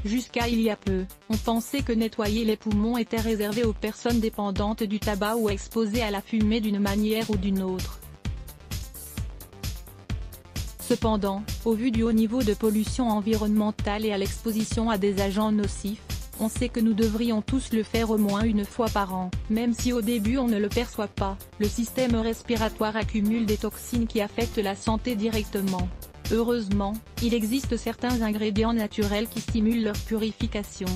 Jusqu'à il y a peu, on pensait que nettoyer les poumons était réservé aux personnes dépendantes du tabac ou exposées à la fumée d'une manière ou d'une autre. Cependant, au vu du haut niveau de pollution environnementale et à l'exposition à des agents nocifs, on sait que nous devrions tous le faire au moins une fois par an. Même si au début on ne le perçoit pas, le système respiratoire accumule des toxines qui affectent la santé directement. Heureusement, il existe certains ingrédients naturels qui stimulent leur purification,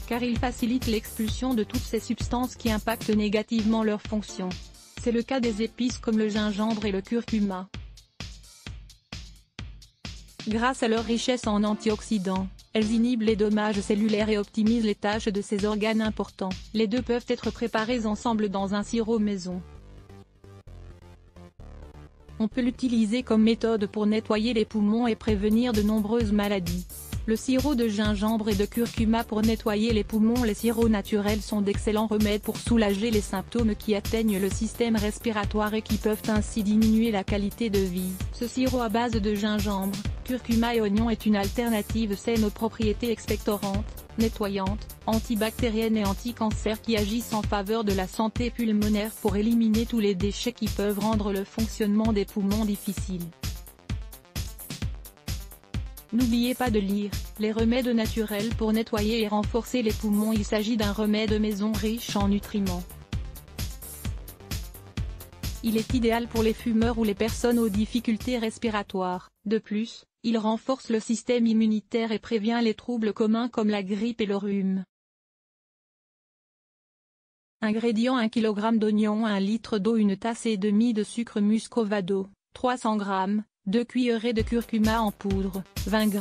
car ils facilitent l'expulsion de toutes ces substances qui impactent négativement leur fonction. C'est le cas des épices comme le gingembre et le curcuma. Grâce à leur richesse en antioxydants, elles inhibent les dommages cellulaires et optimisent les tâches de ces organes importants. Les deux peuvent être préparés ensemble dans un sirop maison. On peut l'utiliser comme méthode pour nettoyer les poumons et prévenir de nombreuses maladies. Le sirop de gingembre et de curcuma pour nettoyer les poumons. Les sirops naturels sont d'excellents remèdes pour soulager les symptômes qui atteignent le système respiratoire et qui peuvent ainsi diminuer la qualité de vie. Ce sirop à base de gingembre, curcuma et oignon est une alternative saine aux propriétés expectorantes, nettoyantes, antibactériennes et anti-cancer qui agissent en faveur de la santé pulmonaire pour éliminer tous les déchets qui peuvent rendre le fonctionnement des poumons difficile. N'oubliez pas de lire « Les remèdes naturels pour nettoyer et renforcer les poumons ». Il s'agit d'un remède maison riche en nutriments. Il est idéal pour les fumeurs ou les personnes aux difficultés respiratoires. De plus, il renforce le système immunitaire et prévient les troubles communs comme la grippe et le rhume. Ingrédients: 1 kg d'oignons, 1 litre d'eau, 1 tasse et demie de sucre muscovado, 300 g, 2 cuillerées de curcuma en poudre, 20 g,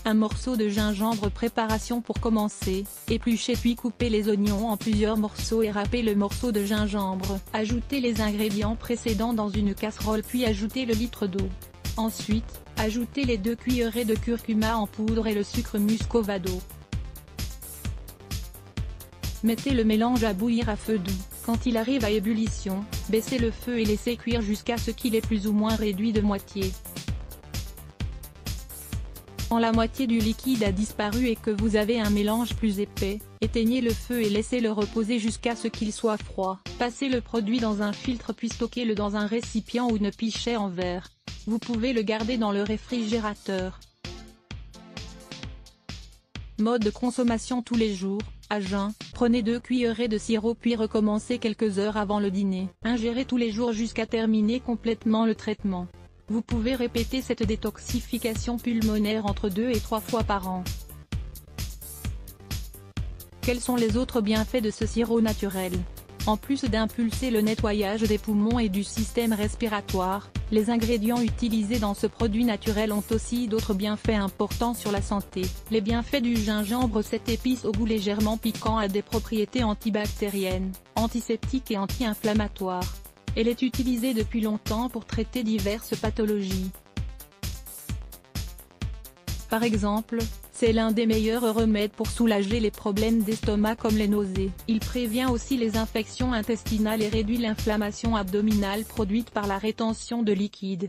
un morceau de gingembre. Préparation pour commencer: épluchez puis coupez les oignons en plusieurs morceaux et râpez le morceau de gingembre. Ajoutez les ingrédients précédents dans une casserole puis ajoutez le litre d'eau. Ensuite, ajoutez les 2 cuillerées de curcuma en poudre et le sucre muscovado. Mettez le mélange à bouillir à feu doux. Quand il arrive à ébullition, baissez le feu et laissez cuire jusqu'à ce qu'il ait plus ou moins réduit de moitié. Quand la moitié du liquide a disparu et que vous avez un mélange plus épais, éteignez le feu et laissez-le reposer jusqu'à ce qu'il soit froid. Passez le produit dans un filtre puis stockez-le dans un récipient ou une pichet en verre. Vous pouvez le garder dans le réfrigérateur. Mode de consommation: tous les jours, à jeun, prenez 2 cuillerées de sirop puis recommencez quelques heures avant le dîner. Ingérez tous les jours jusqu'à terminer complètement le traitement. Vous pouvez répéter cette détoxification pulmonaire entre 2 et 3 fois par an. Quels sont les autres bienfaits de ce sirop naturel? En plus d'impulser le nettoyage des poumons et du système respiratoire, les ingrédients utilisés dans ce produit naturel ont aussi d'autres bienfaits importants sur la santé. Les bienfaits du gingembre: cette épice au goût légèrement piquant a des propriétés antibactériennes, antiseptiques et anti-inflammatoires. Elle est utilisée depuis longtemps pour traiter diverses pathologies. Par exemple, c'est l'un des meilleurs remèdes pour soulager les problèmes d'estomac comme les nausées. Il prévient aussi les infections intestinales et réduit l'inflammation abdominale produite par la rétention de liquide.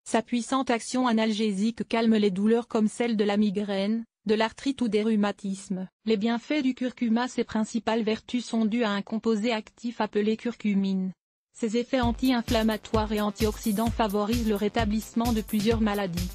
Sa puissante action analgésique calme les douleurs comme celles de la migraine, de l'arthrite ou des rhumatismes. Les bienfaits du curcuma: ses principales vertus sont dues à un composé actif appelé curcumine. Ses effets anti-inflammatoires et antioxydants favorisent le rétablissement de plusieurs maladies.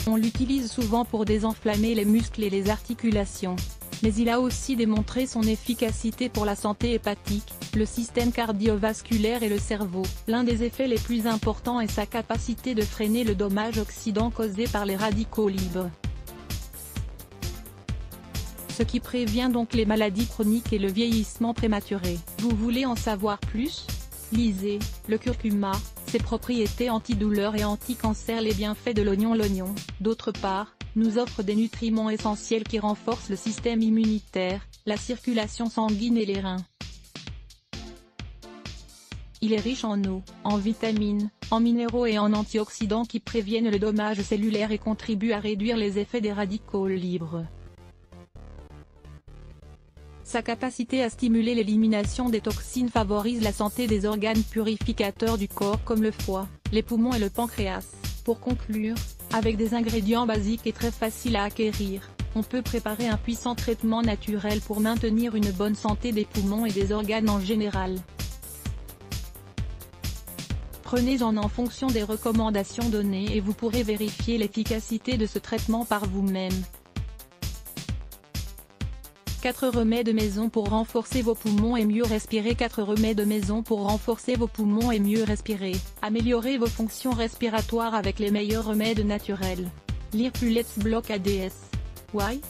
On l'utilise souvent pour désenflammer les muscles et les articulations. Mais il a aussi démontré son efficacité pour la santé hépatique, le système cardiovasculaire et le cerveau. L'un des effets les plus importants est sa capacité de freiner le dommage oxydant causé par les radicaux libres, ce qui prévient donc les maladies chroniques et le vieillissement prématuré. Vous voulez en savoir plus? Lisez « Le curcuma, ses propriétés antidouleurs et anti-cancer ». Les bienfaits de l'oignon. L'oignon, d'autre part, nous offre des nutriments essentiels qui renforcent le système immunitaire, la circulation sanguine et les reins. Il est riche en eau, en vitamines, en minéraux et en antioxydants qui préviennent le dommage cellulaire et contribuent à réduire les effets des radicaux libres. Sa capacité à stimuler l'élimination des toxines favorise la santé des organes purificateurs du corps comme le foie, les poumons et le pancréas. Pour conclure, avec des ingrédients basiques et très faciles à acquérir, on peut préparer un puissant traitement naturel pour maintenir une bonne santé des poumons et des organes en général. Prenez-en en fonction des recommandations données et vous pourrez vérifier l'efficacité de ce traitement par vous-même. 4 remèdes maison pour renforcer vos poumons et mieux respirer. 4 remèdes maison pour renforcer vos poumons et mieux respirer. Améliorer vos fonctions respiratoires avec les meilleurs remèdes naturels. Lire plus Let's Block ADS. Why?